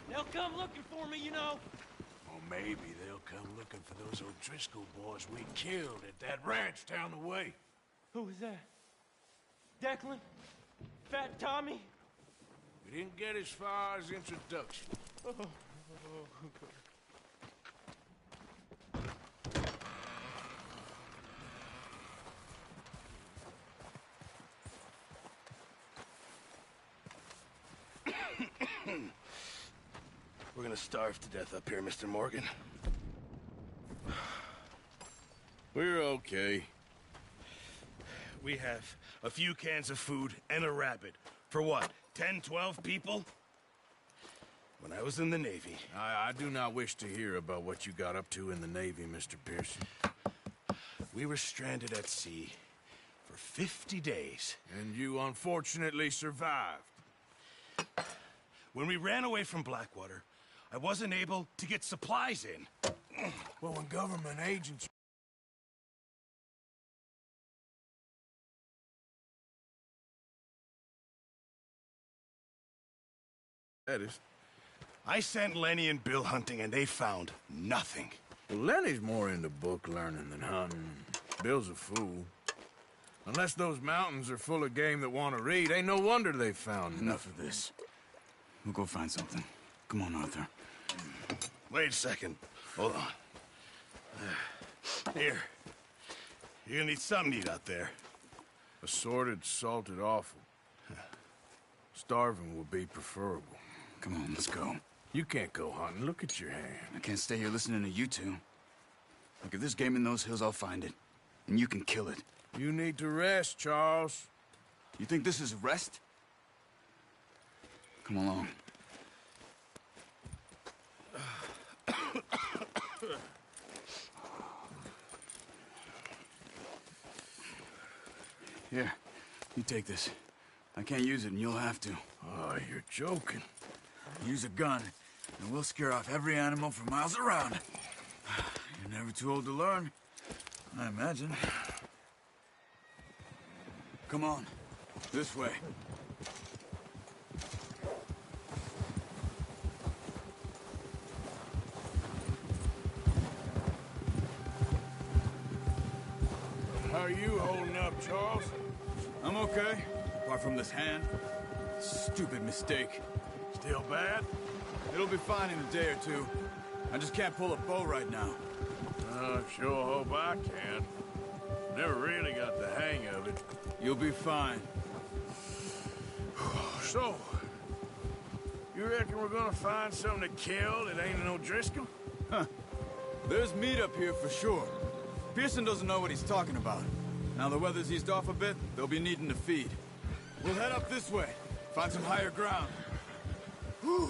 They'll come looking for me, you know. Or maybe they'll come looking for those O'Driscoll boys we killed at that ranch down the way. Who was that? Declan? Fat Tommy? We didn't get as far as introduction. Oh. We're gonna starve to death up here, Mr. Morgan. We're okay. We have a few cans of food and a rabbit. For what, 10, 12 people? When I was in the Navy... I do not wish to hear about what you got up to in the Navy, Mr. Pearson. We were stranded at sea for 50 days. And you unfortunately survived. When we ran away from Blackwater, I wasn't able to get supplies in. Well, when government agents... That is... I sent Lenny and Bill hunting, and they found nothing. Well, Lenny's more into book learning than hunting. Bill's a fool. Unless those mountains are full of game that want to read, ain't no wonder they found Enough of this. We'll go find something. Come on, Arthur. Wait a second. Hold on. Here. You're gonna need something to eat out there. Assorted, salted offal. Starving would be preferable. Come on, let's go. You can't go hunting. Look at your hand. I can't stay here listening to you two. Look, if there's game in those hills, I'll find it. And you can kill it. You need to rest, Charles. You think this is rest? Come along. Here, you take this. I can't use it, and you'll have to. Oh, you're joking. Use a gun, and we'll scare off every animal for miles around. You're never too old to learn, I imagine. Come on, this way. How are you holding up, Charles? I'm okay, apart from this hand. Stupid mistake. Still bad? It'll be fine in a day or two. I just can't pull a bow right now. I sure hope I can. Never really got the hang of it. You'll be fine. So, you reckon we're gonna find something to kill that ain't an O'Driscoll? Huh. There's meat up here for sure. Pearson doesn't know what he's talking about. Now the weather's eased off a bit, they'll be needing to feed. We'll head up this way, find some higher ground. Whew.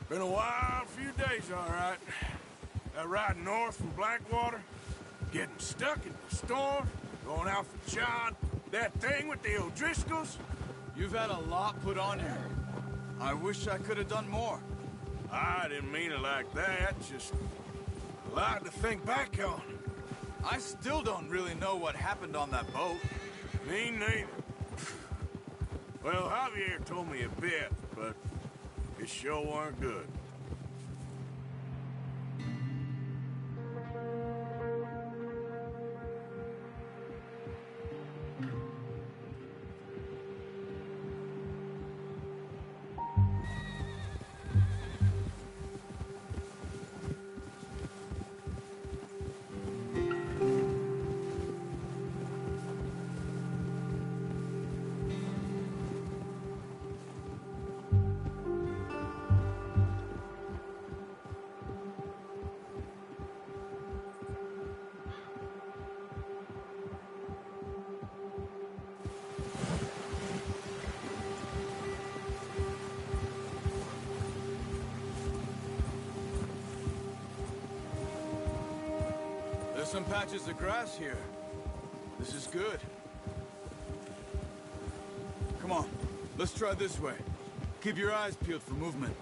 Been a wild few days, all right. That ride north from Blackwater, getting stuck in the storm, going out for John, that thing with the O'Driscolls. You've had a lot put on you. I wish I could have done more. I didn't mean it like that, just a lot to think back on. I still don't really know what happened on that boat. Me neither. Well, Javier told me a bit, but it sure weren't good. There's some patches of grass here. This is good. Come on, let's try this way. Keep your eyes peeled for movement.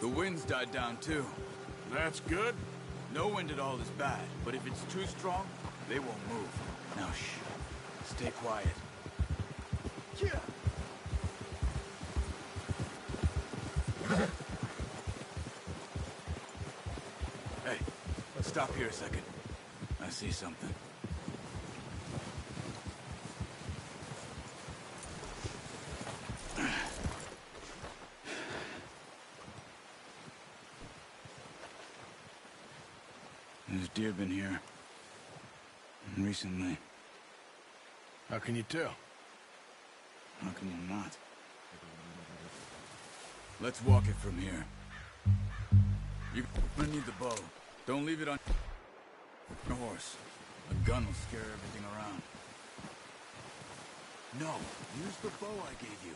The wind's died down too. That's good. No wind at all is bad, but if it's too strong, they won't move. Now shh. Stay quiet. Hey, let's stop here a second. I see something. There's deer been here. Recently. How can you tell? How can you not? Let's walk it from here. You're gonna need the bow. Don't leave it on your horse. A gun will scare everything around. No, use the bow I gave you.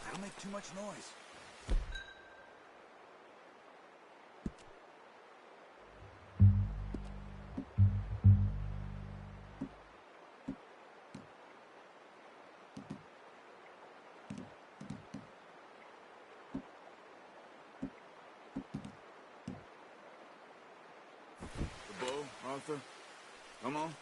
That'll make too much noise. The bow, Arthur. Come on.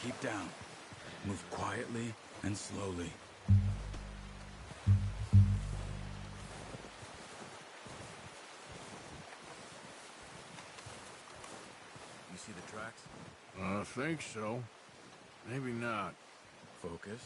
Keep down. Move quietly and slowly. You see the tracks? I think so. Maybe not. Focus.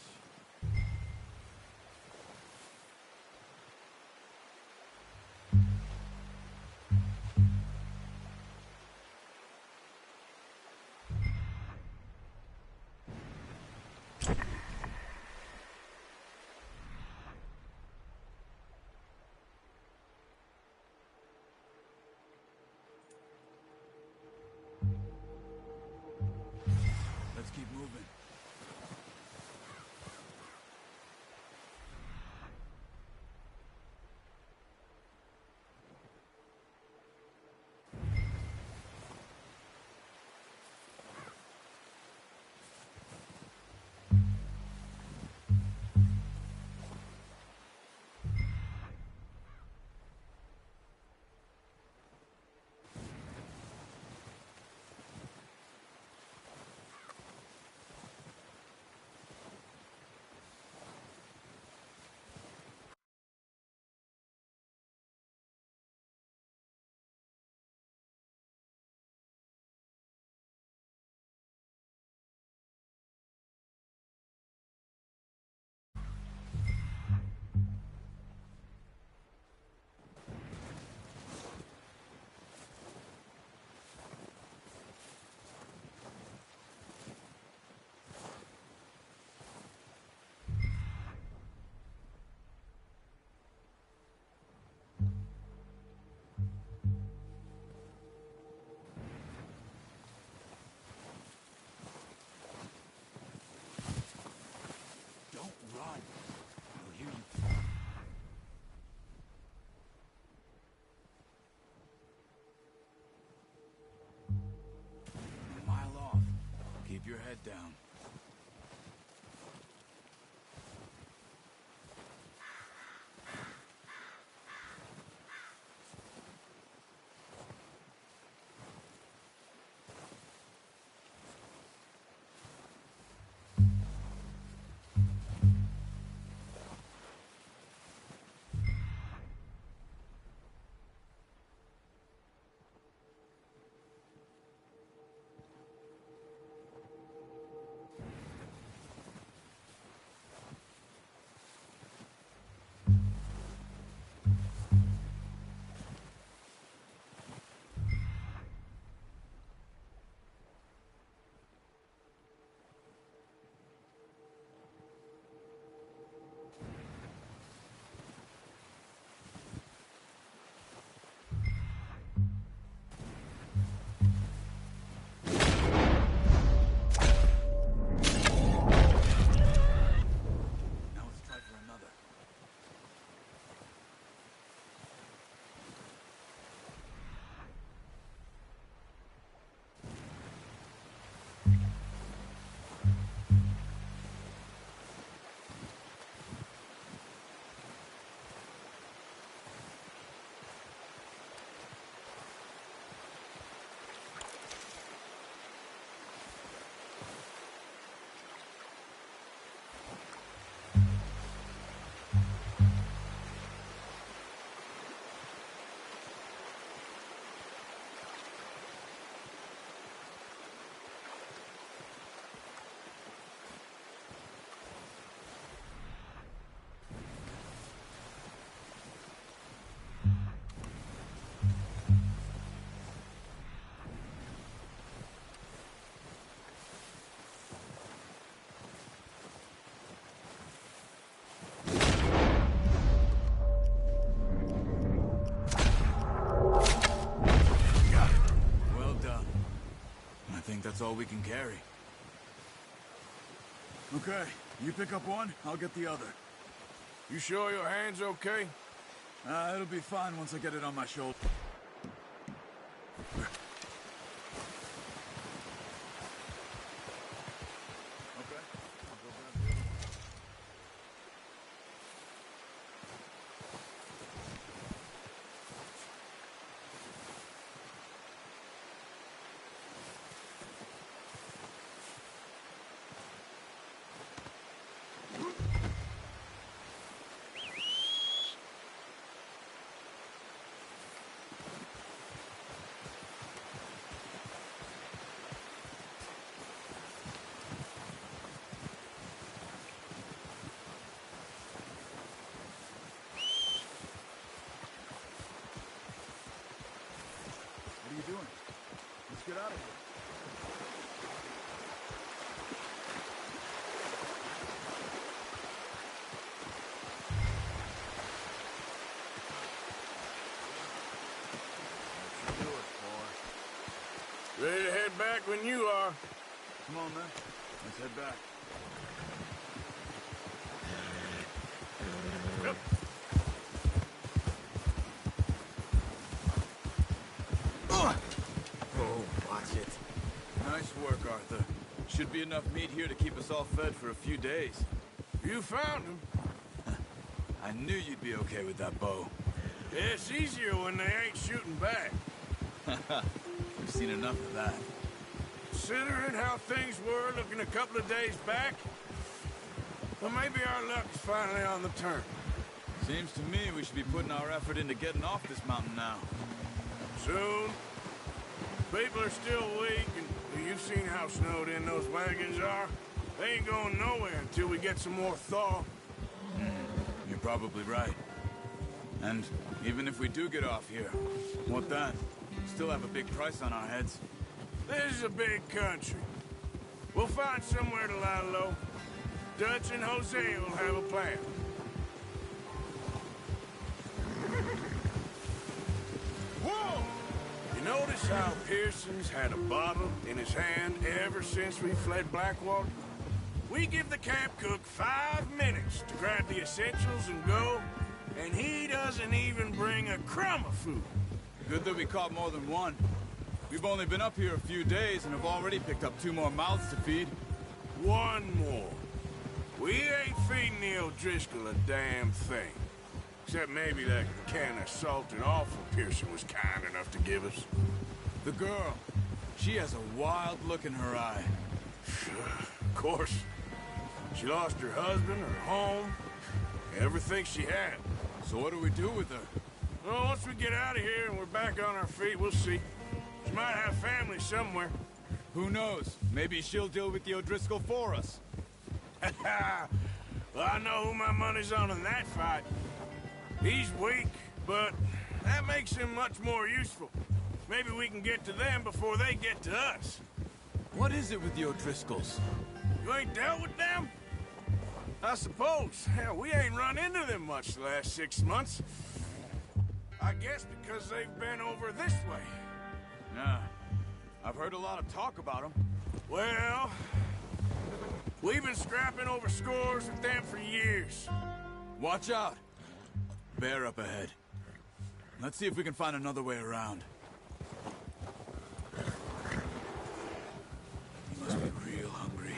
Let's keep moving. Don't run. I'll hear you. A mile off. Keep your head down. think that's all we can carry. Okay, you pick up one, I'll get the other. You sure your hand's okay? It'll be fine once I get it on my shoulder. Okay, I'll go grab the other one. What are you doing? Let's get out of here. Do it, boy. Ready to head back when you are. Come on, man. Let's head back. Oh, watch it. Nice work, Arthur. Should be enough meat here to keep us all fed for a few days. You found him. I knew you'd be okay with that bow. Yeah, it's easier when they ain't shooting back. We've seen enough of that. Considering how things were looking a couple of days back, well, maybe our luck's finally on the turn. Seems to me we should be putting our effort into getting off this mountain now. Soon. People are still weak, and you've seen how snowed in those wagons are. They ain't going nowhere until we get some more thaw. You're probably right. And even if we do get off here, what then? Still have a big price on our heads. This is a big country. We'll find somewhere to lie low. Dutch and Jose will have a plan. Whoa! You notice how Pearson's had a bottle in his hand ever since we fled Blackwater? We give the camp cook 5 minutes to grab the essentials and go, and he doesn't even bring a crumb of food. Good that we caught more than one. We've only been up here a few days and have already picked up 2 more mouths to feed. One more. We ain't feeding the O'Driscoll a damn thing. Except maybe that can of salted offal Pearson was kind enough to give us. The girl, she has a wild look in her eye. Of course. She lost her husband, her home, everything she had. So what do we do with her? Well, once we get out of here and we're back on our feet, we'll see. She might have family somewhere. Who knows? Maybe she'll deal with the O'Driscoll for us. Well, I know who my money's on in that fight. He's weak, but that makes him much more useful. Maybe we can get to them before they get to us. What is it with the O'Driscolls? You ain't dealt with them? I suppose. Hell, we ain't run into them much the last 6 months. I guess because they've been over this way. Yeah. I've heard a lot of talk about them. Well, we've been scrapping over scores with them for years. Watch out! Bear up ahead. Let's see if we can find another way around. You must be real hungry.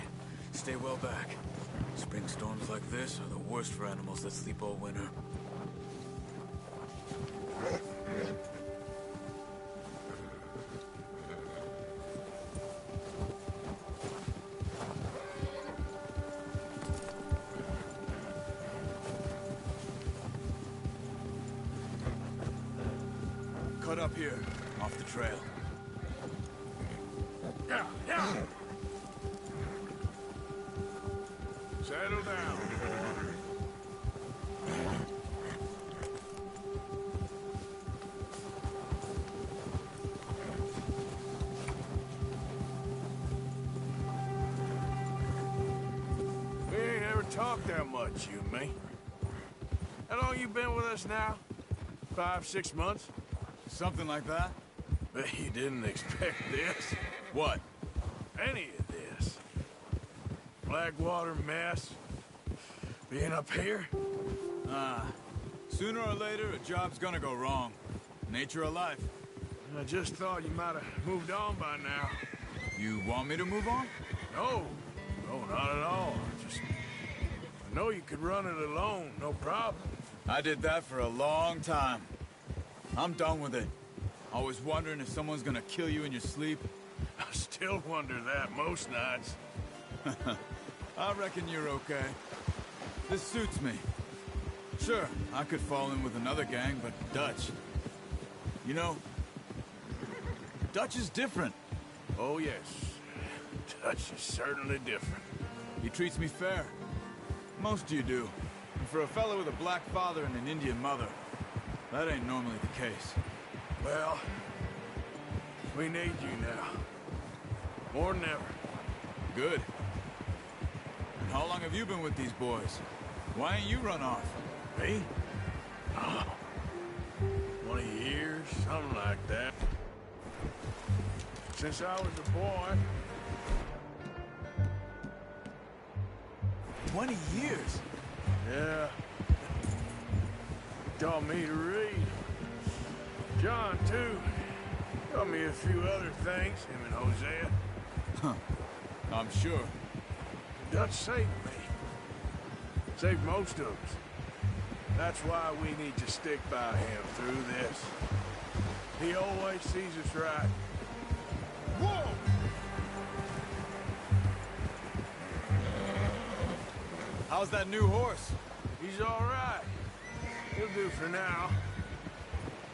Stay well back. Spring storms like this are the worst for animals that sleep all winter. Cut up here, off the trail. Yeah, yeah. Settle down. We ain't ever talked that much, you and me. How long you been with us now? 5, 6 months? Something like that? Bet you didn't expect this. What? any of this. Blackwater mess. Being up here? Sooner or later, a job's gonna go wrong. Nature of life. I just thought you might have moved on by now. You want me to move on? No. No, not at all. I know you could run it alone, no problem. I did that for a long time. I'm done with it. Always wondering if someone's gonna kill you in your sleep. I still wonder that most nights. I reckon you're okay. This suits me. Sure, I could fall in with another gang, but Dutch... You know, Dutch is different. Oh, yes. Dutch is certainly different. He treats me fair. Most of you do. And for a fellow with a black father and an Indian mother, that ain't normally the case. Well, we need you now. More than ever. Good. And how long have you been with these boys? Why ain't you run off? Me? Oh, 20 years, something like that. Since I was a boy. 20 years? Yeah. Taught me to read. John, too. Taught me a few other things, him and Hosea. Huh. I'm sure. Dutch saved me. Saved most of us. That's why we need to stick by him through this. He always sees us right. Whoa! How's that new horse? He's all right. He'll do for now.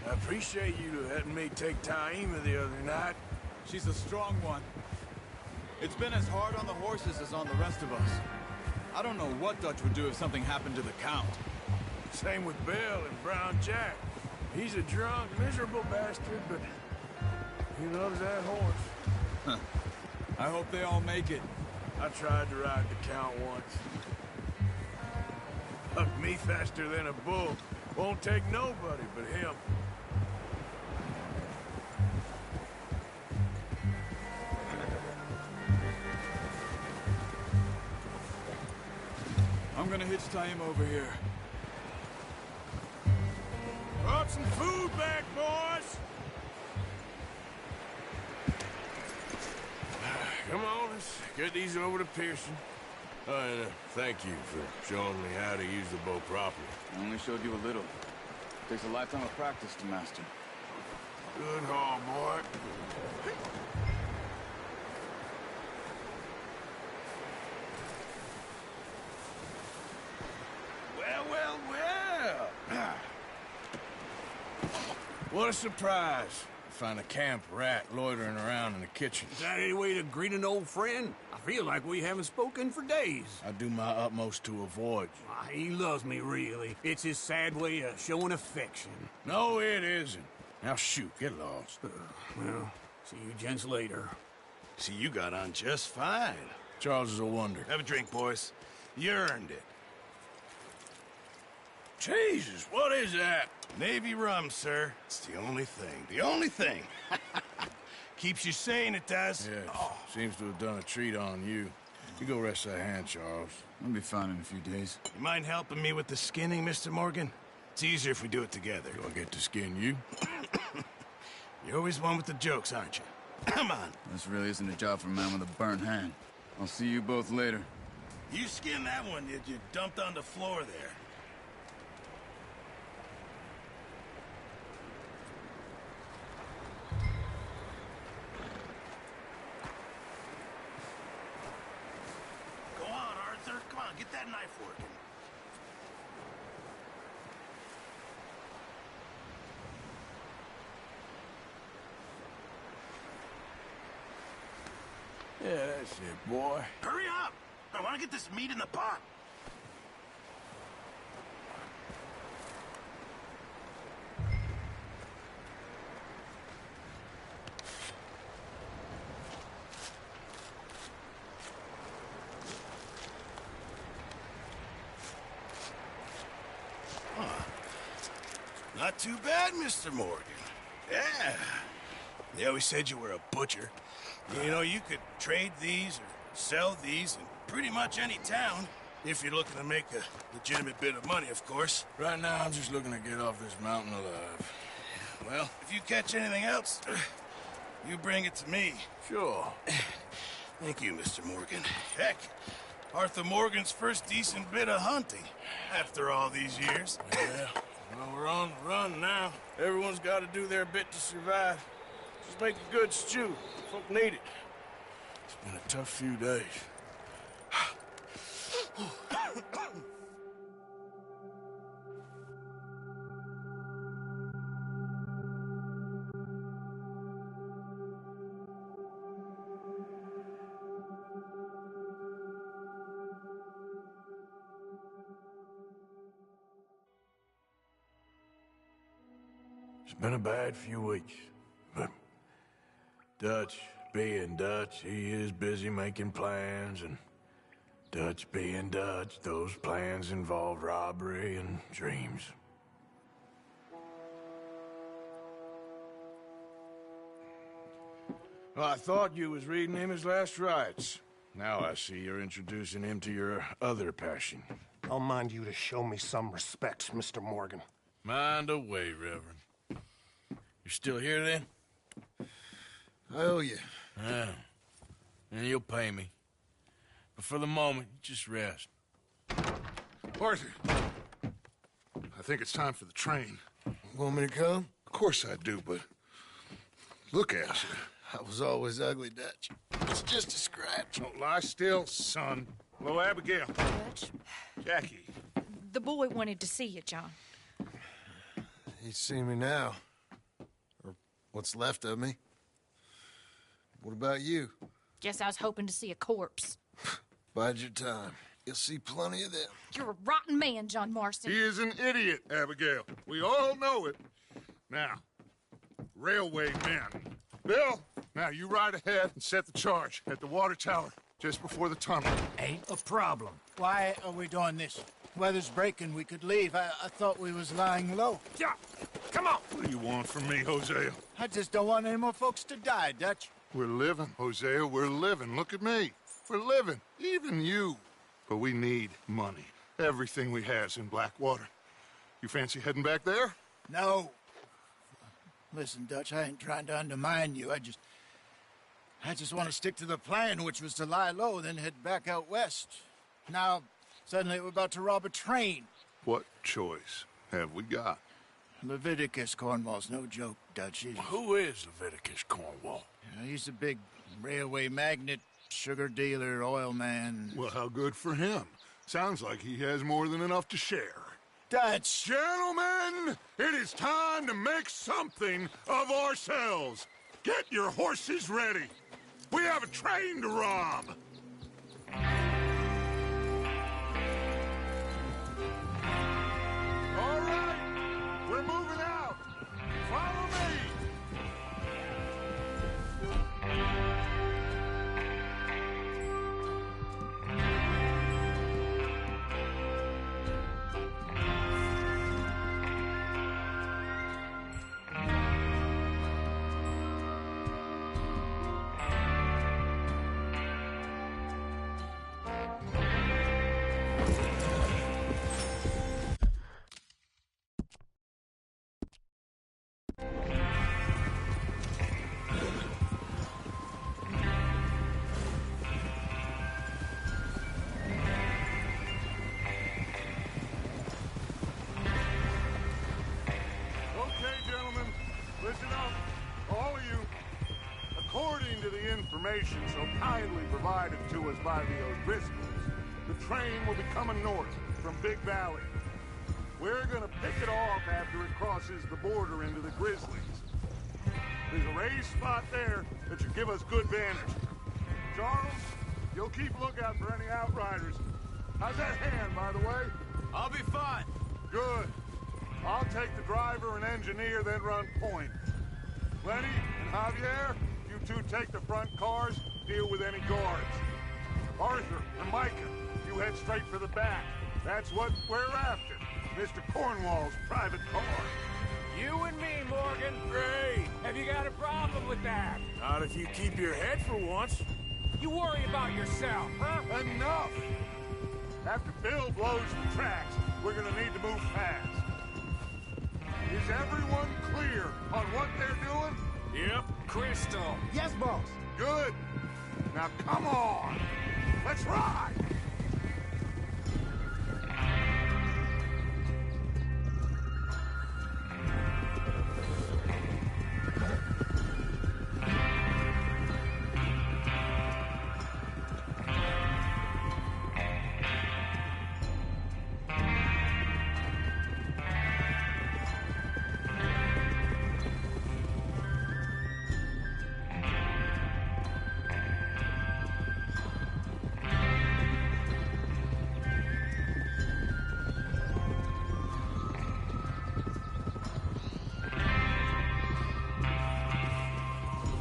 I appreciate you letting me take Taima the other night. She's a strong one. It's been as hard on the horses as on the rest of us. I don't know what Dutch would do if something happened to the Count. Same with Bill and Brown Jack. He's a drunk, miserable bastard, but he loves that horse. Huh. I hope they all make it. I tried to ride the Count once. Hugged me faster than a bull. Won't take nobody but him. I'm gonna hitch Taima over here. Brought some food back, boys! Come on, let's get these over to Pearson. And thank you for showing me how to use the bow properly. I only showed you a little. Takes a lifetime of practice to master. Good haul, boy. Well. What a surprise. Find a camp rat loitering around in the kitchen. Is that any way to greet an old friend? I feel like we haven't spoken for days. I do my utmost to avoid you. Why, he loves me, really. It's his sad way of showing affection. No, it isn't. Now shoot, get lost. Well, see you gents later. See, you got on just fine. Charles is a wonder. Have a drink, boys. You earned it. Jesus, what is that? Navy rum, sir. It's the only thing. The only thing. Keeps you sane, it does. Yeah, seems to have done a treat on you. You go rest that hand, Charles. I'll be fine in a few days. You mind helping me with the skinning, Mr. Morgan? It's easier if we do it together. Do I get to skin you? You're always one with the jokes, aren't you? Come on. This really isn't a job for a man with a burnt hand. I'll see you both later. You skinned that one that you dumped on the floor there. Go on, Arthur. Come on, get that knife working. Yeah, that's it, boy. Hurry up! I want to get this meat in the pot. Not too bad, Mr. Morgan. Yeah. They always said you were a butcher. You know, you could trade these or sell these in pretty much any town, if you're looking to make a legitimate bit of money, of course. Right now, I'm just looking to get off this mountain alive. Well, if you catch anything else, you bring it to me. Sure. Thank you, Mr. Morgan. Heck, Arthur Morgan's first decent bit of hunting after all these years. Yeah, well, we're on the run now. Everyone's got to do their bit to survive. Just make a good stew. Folk need it. It's been a tough few days. It's been a bad few weeks, but Dutch being Dutch, he is busy making plans, and Dutch being Dutch, those plans involve robbery and dreams. Well, I thought you was reading him his last rites. Now I see you're introducing him to your other passion. I'll mind you to show me some respect, Mr. Morgan. Mind away, Reverend. You still here, then? I owe you. Yeah. And you'll pay me. But for the moment, just rest. Arthur, I think it's time for the train. Want me to come? Of course I do, but look at you. I was always ugly, Dutch. It's just a scratch. Don't lie still, son. Hello, Abigail. Dutch, Jackie. the boy wanted to see you, John. He's seen me now. Or what's left of me. What about you? Guess I was hoping to see a corpse. Bide your time. You'll see plenty of them. You're a rotten man, John Marston. He is an idiot, Abigail. We all know it. Now, railway men. Bill, now you ride ahead and set the charge at the water tower just before the tunnel. Ain't a problem. Why are we doing this? Weather's breaking, we could leave. I thought we was lying low. Yeah, come on. What do you want from me, Hosea? I just don't want any more folks to die, Dutch. We're living, Hosea, we're living. Look at me. We're living. Even you. But we need money. Everything we has in Blackwater. You fancy heading back there? No. Listen, Dutch, I ain't trying to undermine you. I just want to stick to the plan, which was to lie low, then head back out west. Now, suddenly we're about to rob a train. What choice have we got? Leviticus Cornwall's no joke, Dutch. Who is Leviticus Cornwall? He's a big railway magnate, sugar dealer, oil man. Well, how good for him. Sounds like he has more than enough to share. Dutch! Gentlemen, it is time to make something of ourselves. Get your horses ready. We have a train to rob. All right, we're moving out. Follow me. According to the information so kindly provided to us by the O'Driscolls, the train will be coming north from Big Valley. We're gonna pick it off after it crosses the border into the Grizzlies. There's a raised spot there that should give us good vantage. Charles, you'll keep lookout for any outriders. How's that hand, by the way? I'll be fine. Good. I'll take the driver and engineer, then run point. Lenny and Javier, you two take the front cars, deal with any guards. Arthur and Micah, you head straight for the back. That's what we're after. Mr. Cornwall's private car. You and me, Morgan. Great. Have you got a problem with that? Not if you keep your head for once. You worry about yourself, huh? Enough! After Bill blows the tracks, we're gonna need to move fast. Is everyone clear on what they're doing? Yep. Crystal. Yes, boss. Good. Now come on! Let's ride!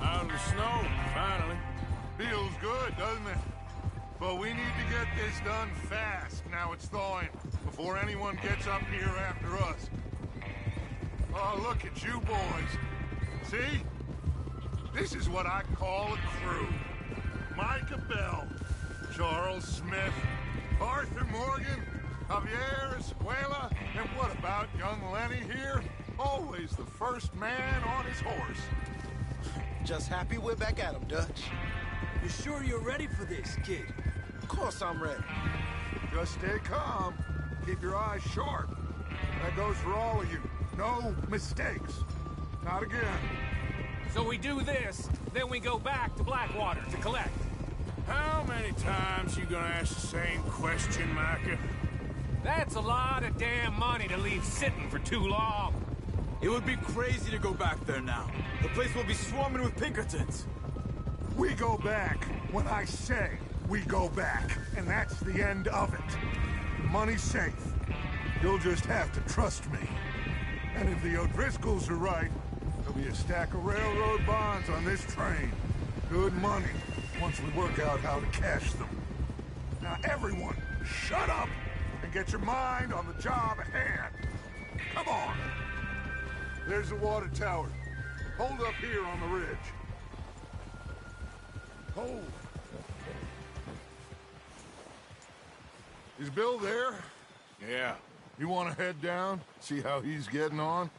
Out in the snow, finally. Feels good, doesn't it? But we need to get this done fast now it's thawing, before anyone gets up here after us. Oh, look at you boys. See? This is what I call a crew. Micah Bell, Charles Smith, Arthur Morgan, Javier Escuela, and what about young Lenny here? Always the first man on his horse. Just happy we're back at 'em, Dutch. You sure you're ready for this, kid? Of course I'm ready. Just stay calm. Keep your eyes sharp. That goes for all of you. No mistakes. Not again. So we do this, then we go back to Blackwater to collect. How many times you gonna ask the same question, Micah? That's a lot of damn money to leave sitting for too long. It would be crazy to go back there now. The place will be swarming with Pinkertons. We go back when I say we go back, and that's the end of it. Money's safe. You'll just have to trust me. And if the O'Driscolls are right, there'll be a stack of railroad bonds on this train. Good money, once we work out how to cash them. Now everyone, shut up and get your mind on the job at hand. Come on. There's the water tower. Hold up here on the ridge. Hold. Is Bill there? Yeah. You want to head down, see how he's getting on?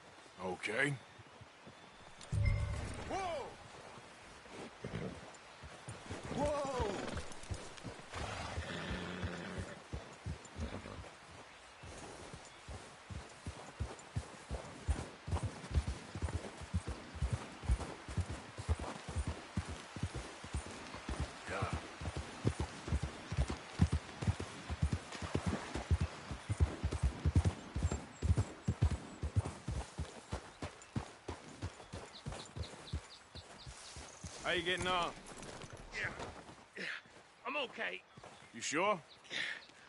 Okay. Whoa! Whoa! How you getting on? Yeah. I'm okay. You sure?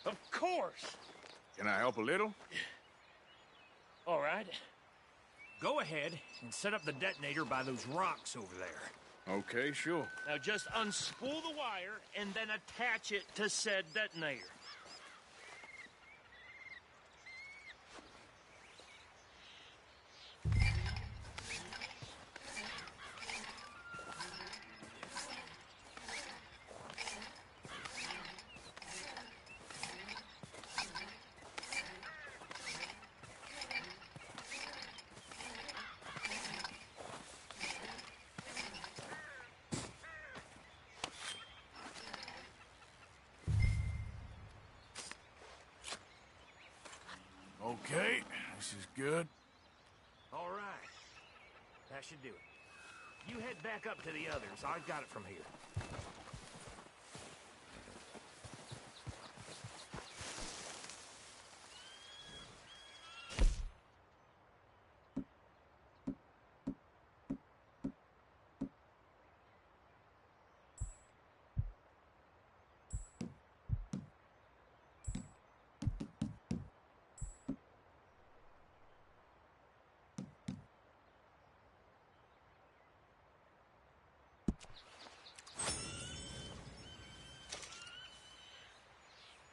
Of course. Can I help a little? All right. Go ahead and set up the detonator by those rocks over there. Okay, sure. Now just unspool the wire and then attach it to said detonator. Okay, this is good. All right. That should do it. You head back up to the others. I've got it from here.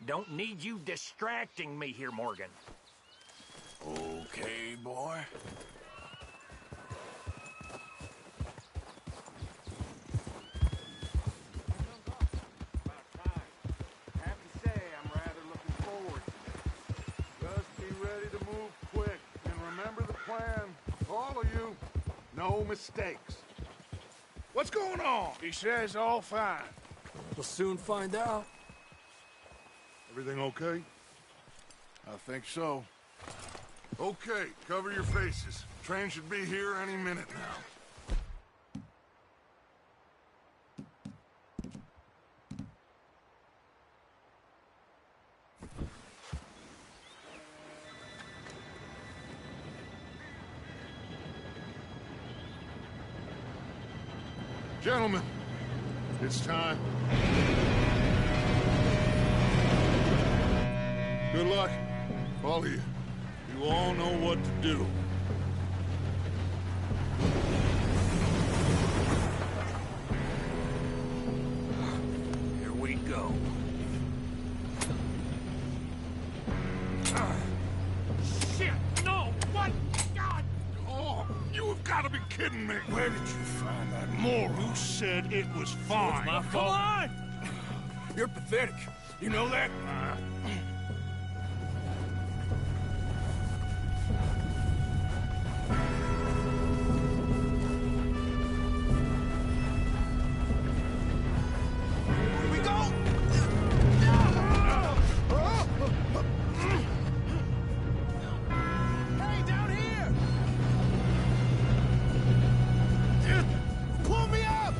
Don't need you distracting me here, Morgan. Okay, boy. plan. All of you. No mistakes. What's going on? He says all fine. We'll soon find out. Everything okay? I think so. Okay, cover your faces. Train should be here any minute now. Gentlemen, it's time. Good luck, all of you. You all know what to do. Here we go. Shit! No! What? God! Oh, you have got to be kidding me! Where did you find that moron? Who said it was fine? It's my fault. Come on! You're pathetic. You know that? Here we go! Hey, down here! Pull me up!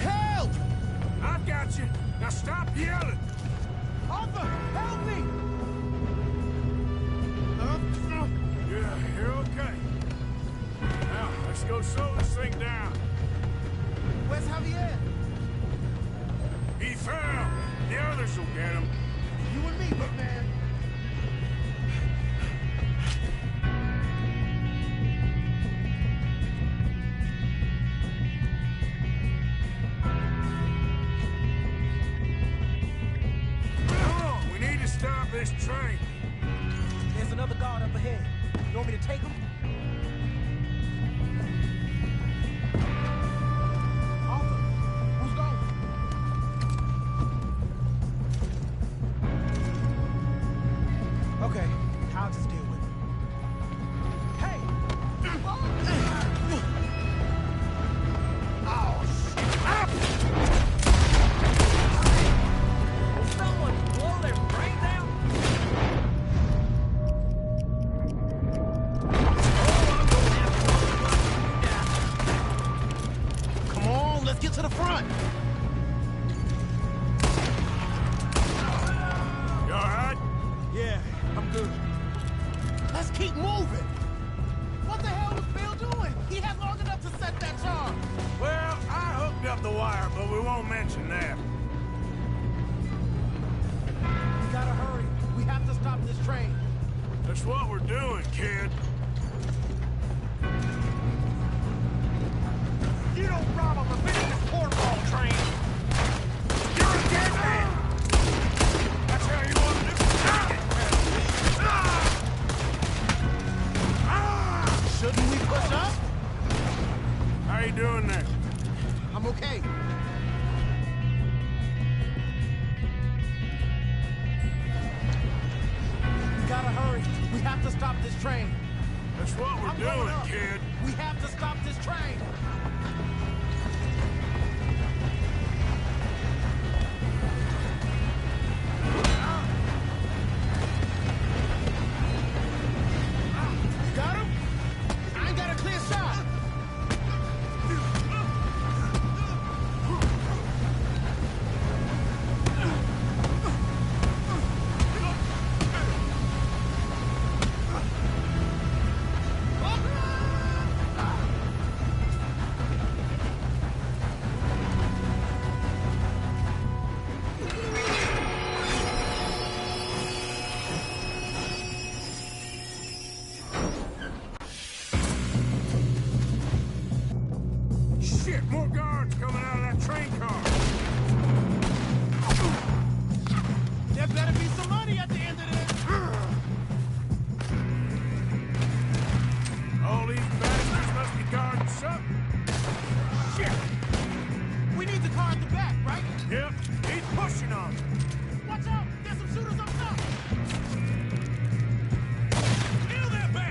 Help! I got you. Now stop yelling. Arthur, help me! Yeah, you're okay. Now, let's go slow this thing down. Where's Javier? He fell. The others will get him. You and me, big man. Come on, we need to stop this train. There's another guard up ahead. You want me to take him? Arthur, who's going? Okay, I'll just deal with it. Hey! Someone blow their brains out? Come on, let's get to the front. You all right? Yeah, I'm good. Let's keep moving. What the hell was Bill doing? He had long enough to set that charge. Well, I hooked up the wire, but we won't mention that. We gotta hurry. We have to stop this train. That's what we're doing, kid. You don't rob a Leviticus cornball train! You're a dead man! That's how you want to do it. Shouldn't we push up? How you doing there? I'm okay. We gotta hurry. We have to stop this train. That's what we're I'm going doing, up. kid. We have to stop this train. Got him? I ain't got a clear shot. Shit, more guards coming out of that train car. There better be some money at the end of this. All these bastards must be guarding something. Shit! We need the car at the back, right? Yep, he's pushing on us. Watch out! There's some shooters up top! Kill that bastard!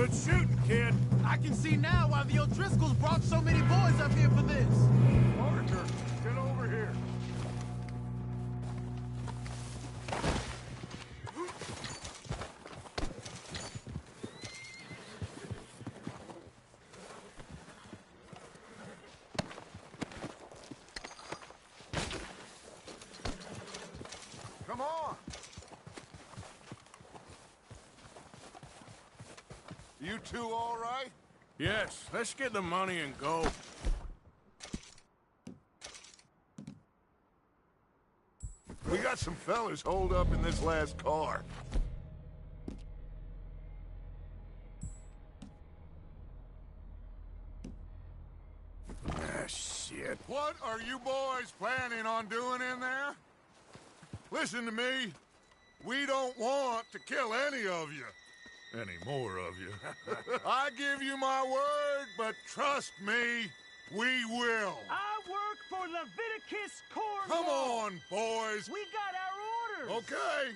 Good shooting, kid. I can see now why the O'Driscolls brought so many boys up here for this. Parker, get over here. Come on. You two all right? Yes, let's get the money and go. We got some fellas holed up in this last car. Ah, shit. What are you boys planning on doing in there? Listen to me. We don't want to kill any of you. Any more of you. I give you my word, but trust me, we will. I work for Leviticus Corps. Come on, boys. We got our orders. Okay.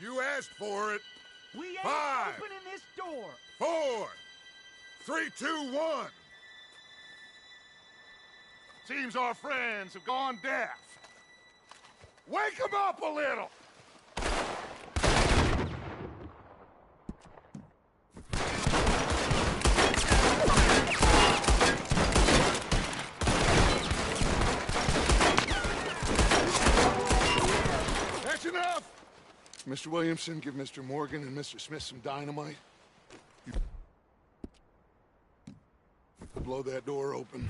You asked for it. We ain't 5, opening this door. 4, 3, 2, 1. Seems our friends have gone deaf. Wake them up a little. That's enough! Mr. Williamson, give Mr. Morgan and Mr. Smith some dynamite. Blow that door open.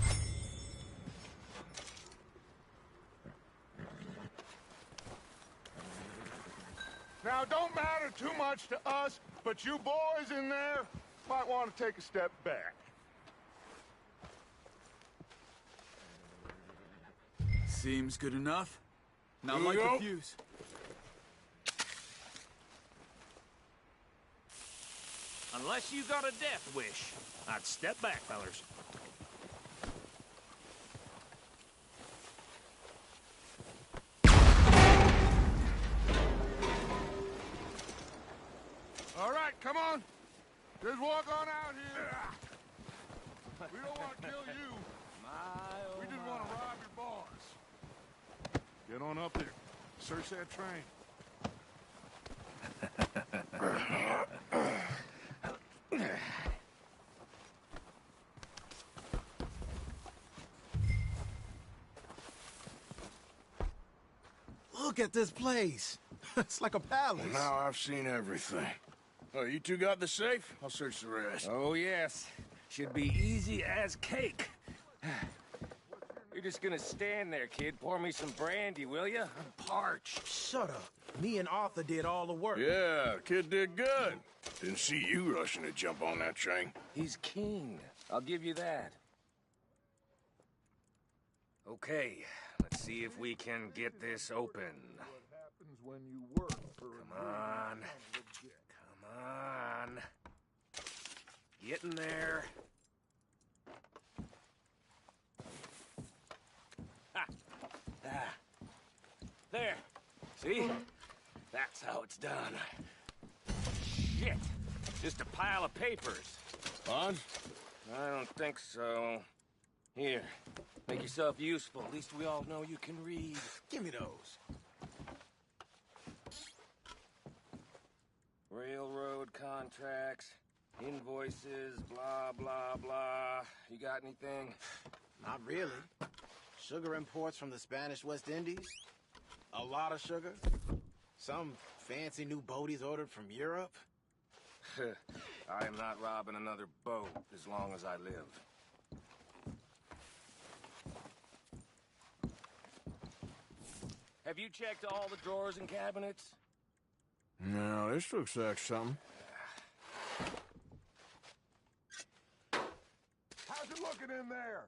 Now, don't matter too much to us, but you boys in there might want to take a step back. Seems good enough. Now Here we light go. the fuse. Unless you got a death wish, I'd step back, fellers. All right, come on. Just walk on out here. We don't want to kill you. We just want to rob your boss. Get on up there. Search that train. Look at this place. It's like a palace. Now I've seen everything. Oh, you two got the safe? I'll search the rest. Oh, yes. Should be easy as cake. You're just gonna stand there, kid. Pour me some brandy, will you? I'm parched. Shut up. Me and Arthur did all the work. Yeah, kid did good. Didn't see you rushing to jump on that train. He's keen. I'll give you that. Okay, let's see if we can get this open. What happens when you work for Come on. Come on. Get in there. Ha! Ah. There. See? That's how it's done. Shit. Just a pile of papers. Bonds? I don't think so. Here. Make yourself useful. At least we all know you can read. Give me those. Railroad contracts, invoices, blah, blah, blah. You got anything? Not really. Sugar imports from the Spanish West Indies. A lot of sugar. Some fancy new boat he's ordered from Europe. I am not robbing another boat as long as I live. Have you checked all the drawers and cabinets? No, this looks like something. How's it looking in there?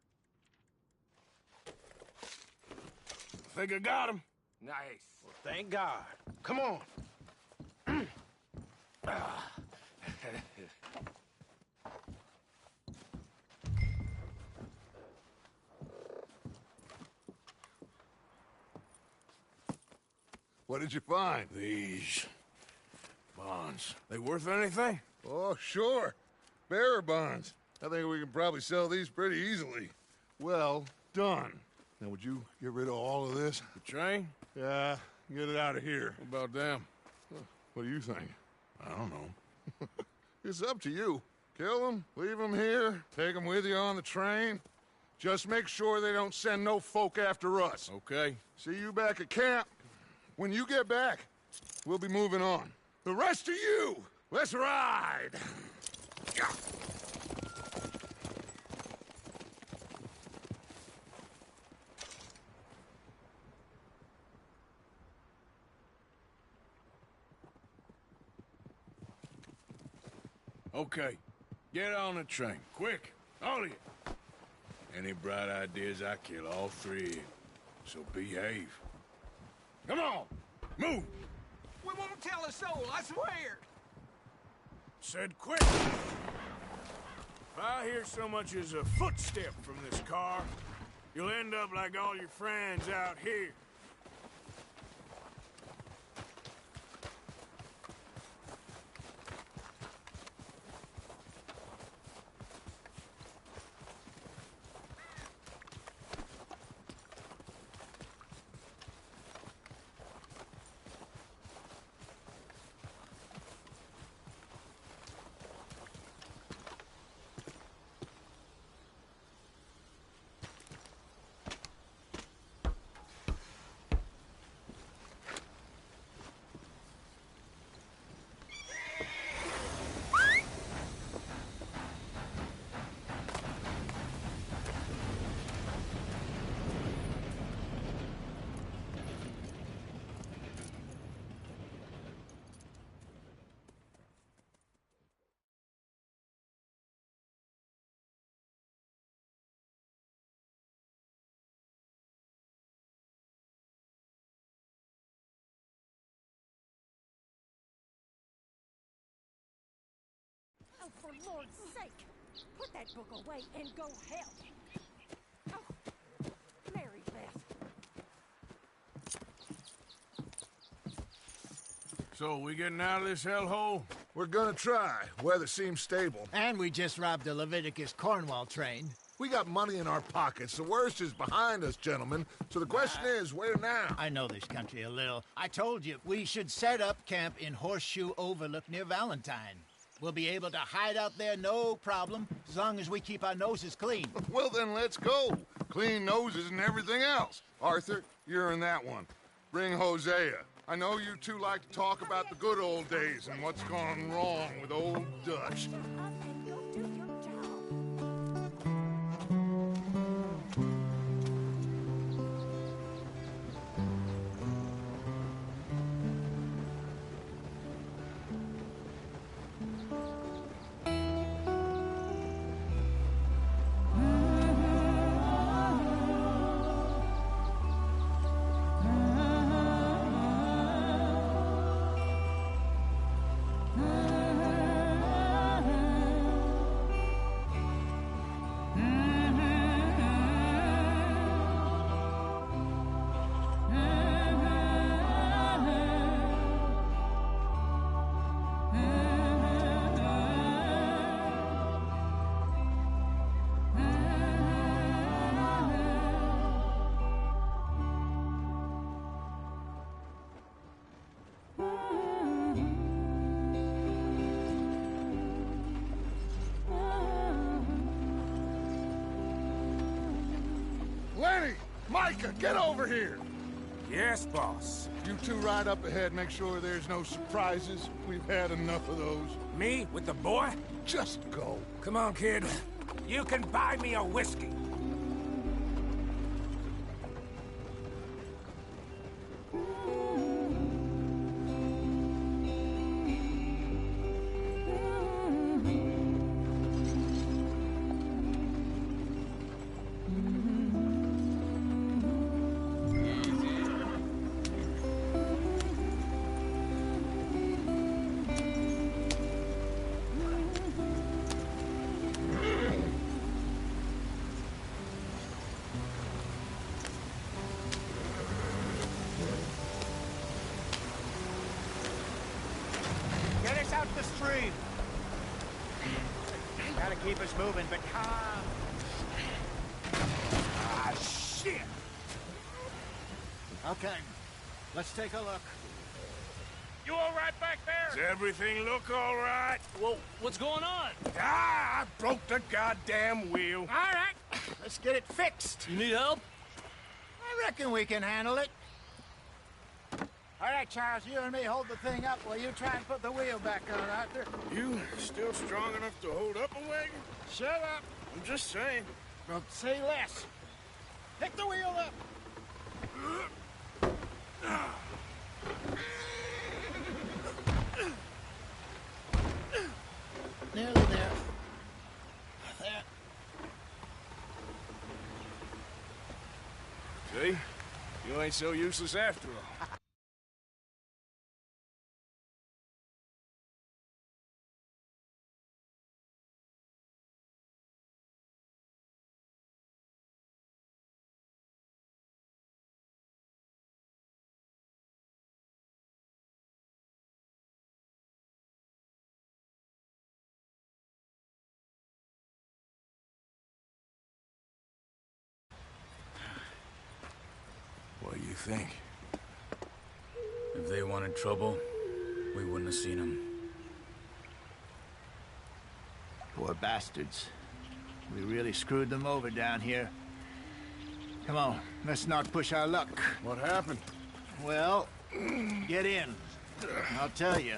Think I got him. Nice. Well, thank God. Come on. What did you find? These bonds. They worth anything? Oh, sure. Bearer bonds. I think we can probably sell these pretty easily. Well done. Now, would you get rid of all of this? The train? Yeah, get it out of here. What about them? What do you think? I don't know. It's up to you. Kill them, leave them here, take them with you on the train. Just make sure they don't send no folk after us. Okay. See you back at camp. When you get back, we'll be moving on. The rest of you, let's ride! Yeah. Okay. Get on the train. Quick. All of you. Any bright ideas, I kill all three of you. So behave. Come on! Move! We won't tell a soul, I swear! Said quick! If I hear so much as a footstep from this car, you'll end up like all your friends out here. Oh, for Lord's sake! Put that book away and go help! Oh, Mary Beth. So, we getting out of this hellhole? We're gonna try. Weather seems stable. And we just robbed a Leviticus Cornwall train. We got money in our pockets. The worst is behind us, gentlemen. So the question is, where now? I know this country a little. I told you, we should set up camp in Horseshoe Overlook near Valentine. We'll be able to hide out there no problem, as long as we keep our noses clean. Well, then let's go. Clean noses and everything else. Arthur, you're in that one. Bring Hosea. I know you two like to talk about the good old days and what's gone wrong with old Dutch. Up and go do your job. Lenny! Micah, get over here! Yes, boss. You two ride up ahead, make sure there's no surprises. We've had enough of those. Me with the boy? Just go. Come on, kid. You can buy me a whiskey. keep us moving, but calm. Ah, shit! Okay, let's take a look. You all right back there? Does everything look all right? Well, what's going on? Ah, I broke the goddamn wheel. All right, let's get it fixed. You need help? I reckon we can handle it. All right, Charles, you and me hold the thing up while you try and put the wheel back on, Arthur. You still strong enough to hold up a wagon? Shut up. I'm just saying. Well, say less. Pick the wheel up. Nearly there. There. See? You ain't so useless after all. What do you think? If they wanted trouble, we wouldn't have seen them. Poor bastards. We really screwed them over down here. Come on, let's not push our luck. What happened? Well, get in. I'll tell you.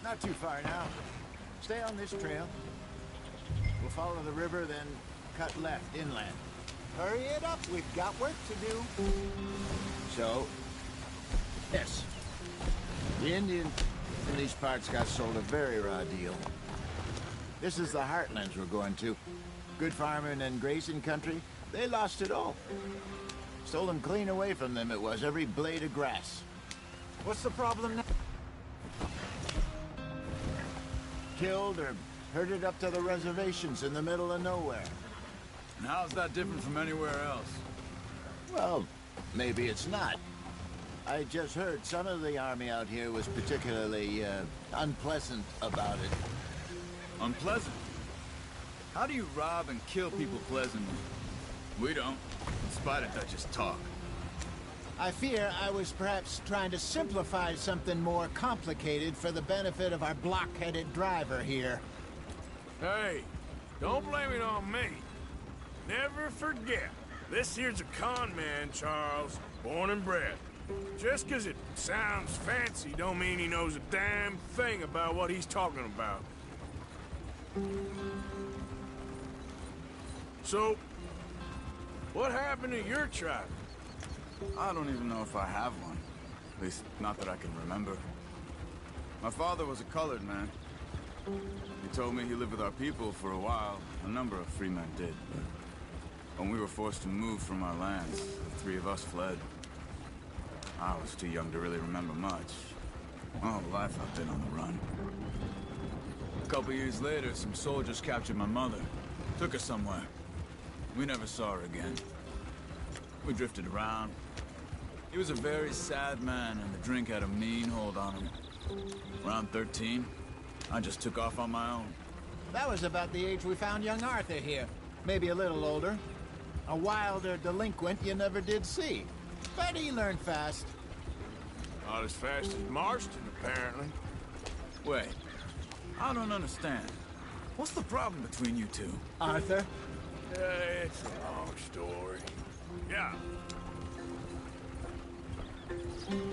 Not too far now. Stay on this trail. We'll follow the river, then cut left inland. Hurry it up, we've got work to do. So, yes. The Indian in these parts got sold a very raw deal. This is the heartlands we're going to. Good farming and grazing country, they lost it all. Stolen clean away from them it was, every blade of grass. What's the problem now? Killed or herded up to the reservations in the middle of nowhere. And how's that different from anywhere else? Well, maybe it's not. I just heard some of the army out here was particularly unpleasant about it. Unpleasant? How do you rob and kill people pleasantly? We don't, in spite of Dutch's talk. I fear I was perhaps trying to simplify something more complicated for the benefit of our block-headed driver here. Hey, don't blame it on me. Never forget, this here's a con man, Charles, born and bred. Just 'cause it sounds fancy don't mean he knows a damn thing about what he's talking about. So, what happened to your tribe? I don't even know if I have one. At least, not that I can remember. My father was a colored man. He told me he lived with our people for a while. A number of free men did. But when we were forced to move from our lands, the three of us fled. I was too young to really remember much. My whole life I've been on the run. A couple years later, some soldiers captured my mother. Took her somewhere. We never saw her again. We drifted around. He was a very sad man, and the drink had a mean hold on him. Around 13, I just took off on my own. That was about the age we found young Arthur here. Maybe a little older. A wilder delinquent you never did see. But he learned fast. Not as fast as Marston, apparently. Wait, I don't understand. What's the problem between you two? Arthur? It's a long story. Yeah.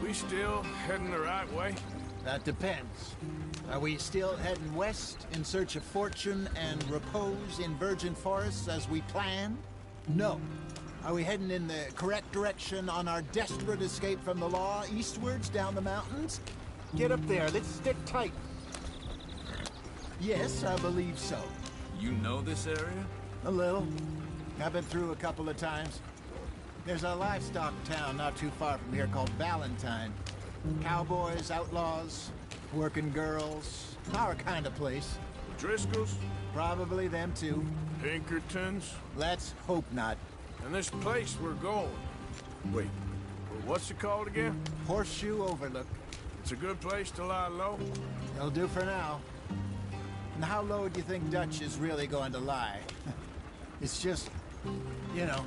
We still heading the right way? That depends. Are we still heading west in search of fortune and repose in virgin forests as we planned? No. Are we heading in the correct direction on our desperate escape from the law, eastwards down the mountains? Get up there, let's stick tight. Yes, I believe so. You know this area? A little. I've been through a couple of times. There's a livestock town not too far from here called Valentine. Cowboys, outlaws, working girls, our kind of place. Driscolls? Probably them too. Pinkertons? Let's hope not. And this place we're going. Wait, What's it called again? Horseshoe Overlook. It's a good place to lie low. It'll do for now. And how low do you think Dutch is really going to lie? It's just, you know,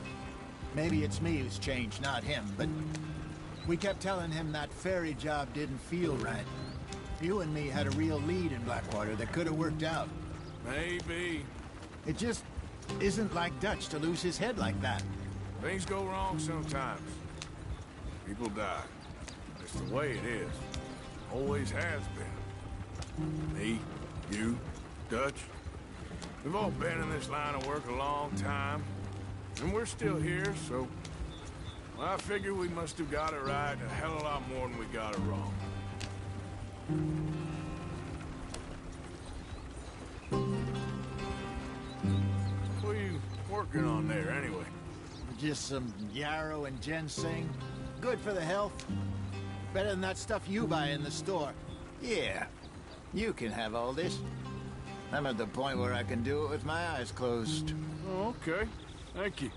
maybe it's me who's changed, not him, but we kept telling him that ferry job didn't feel right. You and me had a real lead in Blackwater that could have worked out. Maybe. It just isn't like Dutch to lose his head like that. Things go wrong sometimes. People die. It's the way it is. Always has been. Me, you, Dutch. We've all been in this line of work a long time. And we're still here, so... well, I figure we must have got it right a hell of a lot more than we got it wrong. What are you working on there, anyway? Just some yarrow and ginseng. Good for the health. Better than that stuff you buy in the store. Yeah, you can have all this. I'm at the point where I can do it with my eyes closed. Oh, okay. Thank you.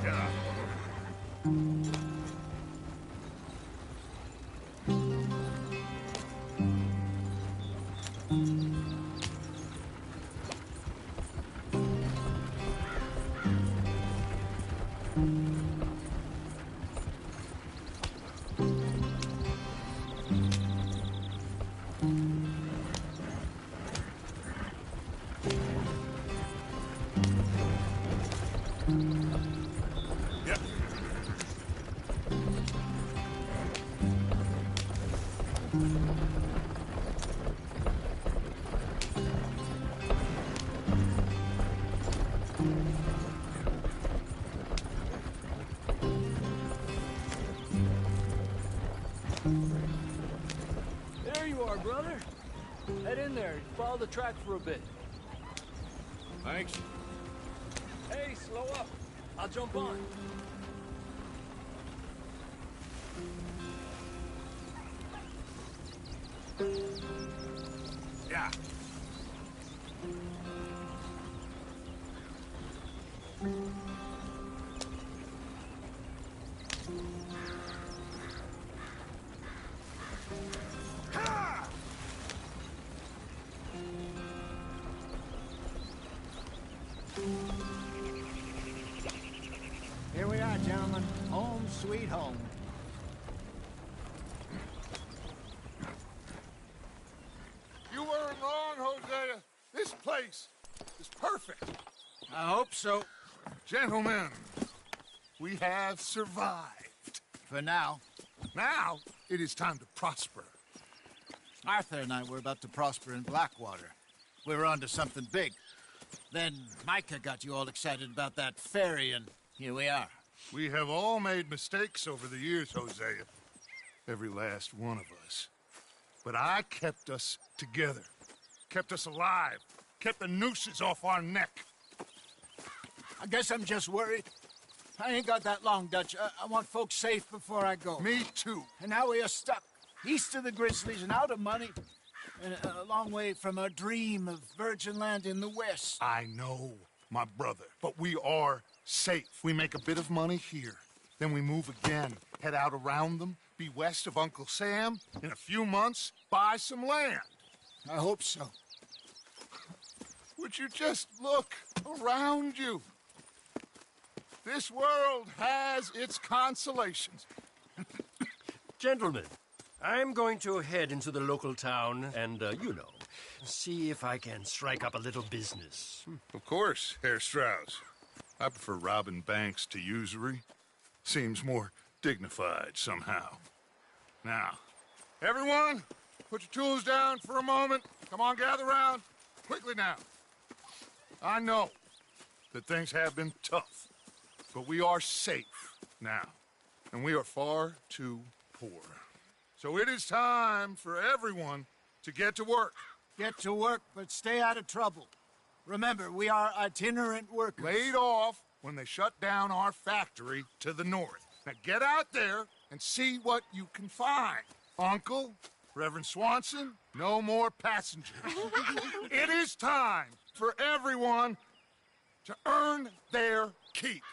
Yeah. There you are, brother. Head in there and follow the track for a bit. Thanks. Hey, slow up. I'll jump on. Yeah. Here we are, gentlemen. Home sweet home. You weren't wrong, Hosea. This place is perfect. I hope so. Gentlemen, we have survived. For now. Now, it is time to prosper. Arthur and I were about to prosper in Blackwater. We were onto something big. Then Micah got you all excited about that ferry, and here we are. We have all made mistakes over the years, Hosea. Every last one of us. But I kept us together. Kept us alive. Kept the nooses off our neck. I guess I'm just worried. I ain't got that long, Dutch. I want folks safe before I go. Me too. And now we are stuck. East of the Grizzlies and out of money. And a long way from our dream of virgin land in the west. I know, my brother. But we are safe. We make a bit of money here. Then we move again. Head out around them. Be west of Uncle Sam. In a few months, buy some land. I hope so. Would you just look around you? This world has its consolations. Gentlemen, I'm going to head into the local town and, you know, see if I can strike up a little business. Of course, Herr Strauss. I prefer robbing banks to usury. Seems more dignified somehow. Now, everyone, put your tools down for a moment. Come on, gather round. Quickly now. I know that things have been tough, but we are safe now, and we are far too poor. So it is time for everyone to get to work. Get to work, but stay out of trouble. Remember, we are itinerant workers. Laid off when they shut down our factory to the north. Now get out there and see what you can find. Uncle, Reverend Swanson, no more passengers. It is time for everyone to earn their keep.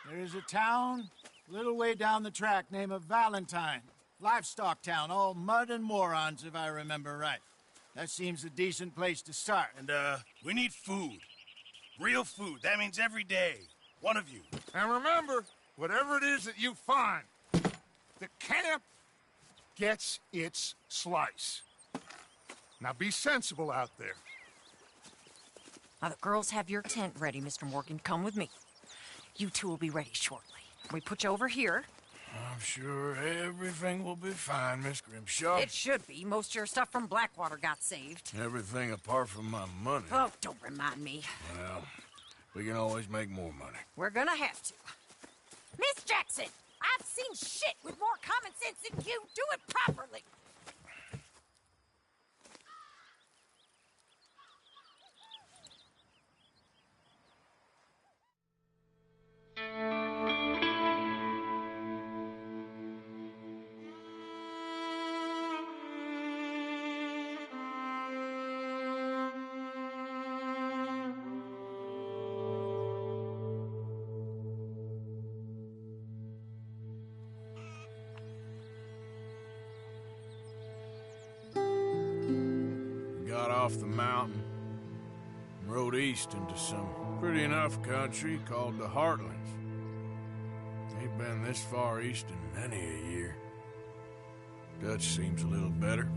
There is a town a little way down the track named Valentine. Livestock town, all mud and morons, if I remember right. That seems a decent place to start. And, we need food. Real food. That means every day. One of you. And remember, whatever it is that you find, the camp gets its slice. Now be sensible out there. Now, the girls have your tent ready, Mr. Morgan. Come with me. You two will be ready shortly. We put you over here. I'm sure everything will be fine, Miss Grimshaw. It should be. Most of your stuff from Blackwater got saved. Everything apart from my money. Oh, don't remind me. Well, we can always make more money. We're gonna have to. Miss Jackson, I've seen shit with more common sense than you. Do it properly. Got off the mountain and rode east into some pretty enough country called the Heartlands. Ain't been this far east in many a year. Dutch seems a little better.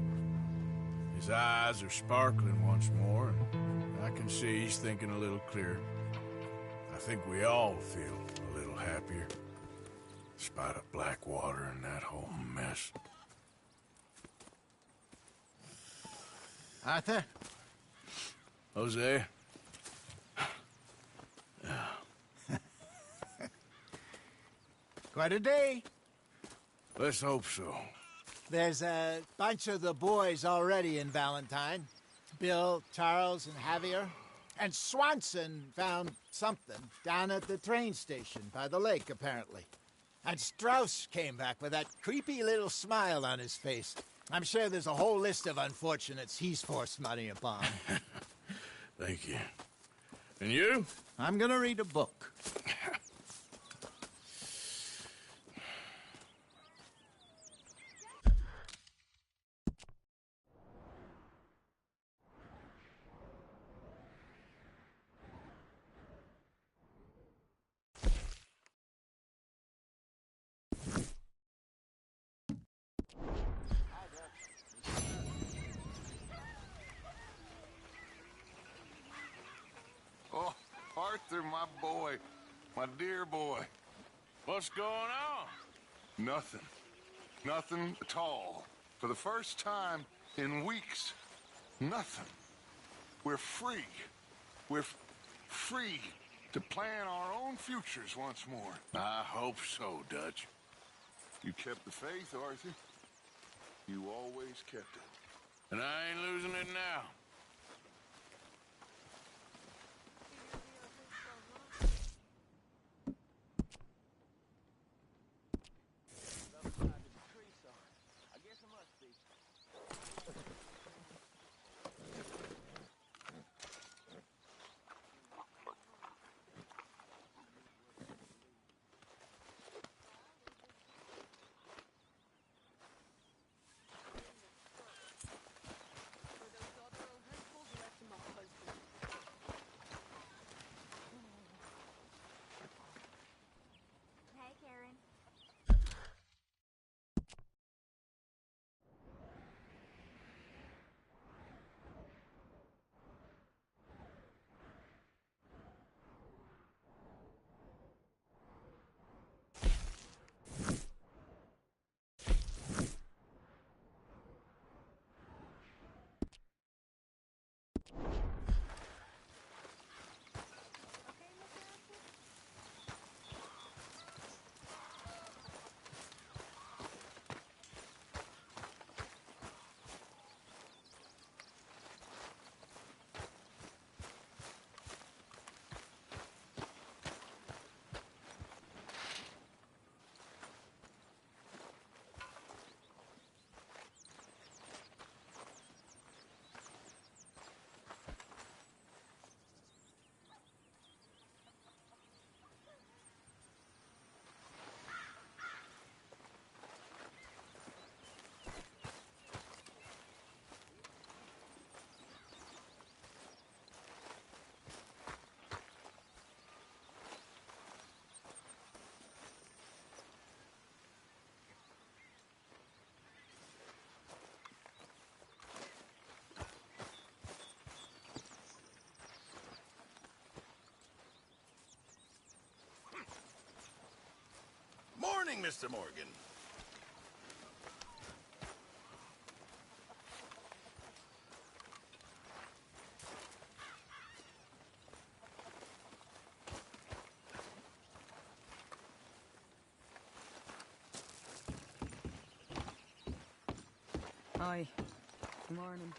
His eyes are sparkling once more, and I can see he's thinking a little clearer. I think we all feel a little happier, in spite of Blackwater and that whole mess. Arthur? Jose? Quite a day. Let's hope so. There's a bunch of the boys already in Valentine. Bill, Charles, and Javier. And Swanson found something down at the train station by the lake, apparently. And Strauss came back with that creepy little smile on his face. I'm sure there's a whole list of unfortunates he's forced money upon. Thank you. And you? I'm gonna read a book. Oh, Arthur, my boy. My dear boy. What's going on? Nothing. Nothing at all. For the first time in weeks. Nothing. We're free. We're free to plan our own futures once more. I hope so, Dutch. You kept the faith, Arthur. You always kept it. And I ain't losing it now. Mr. Morgan. Hi. Good morning.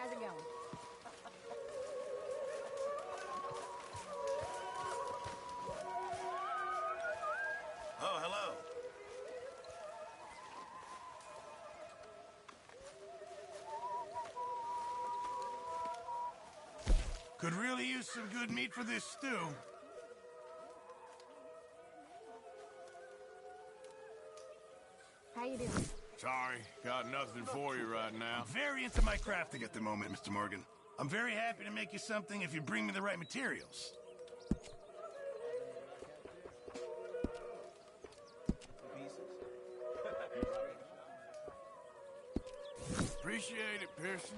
How's it going? Oh, hello. Could really use some good meat for this stew. How you doing? Sorry, got nothing for you right now. Very into my crafting at the moment, Mr. Morgan. I'm very happy to make you something if you bring me the right materials. Appreciate it, Pearson.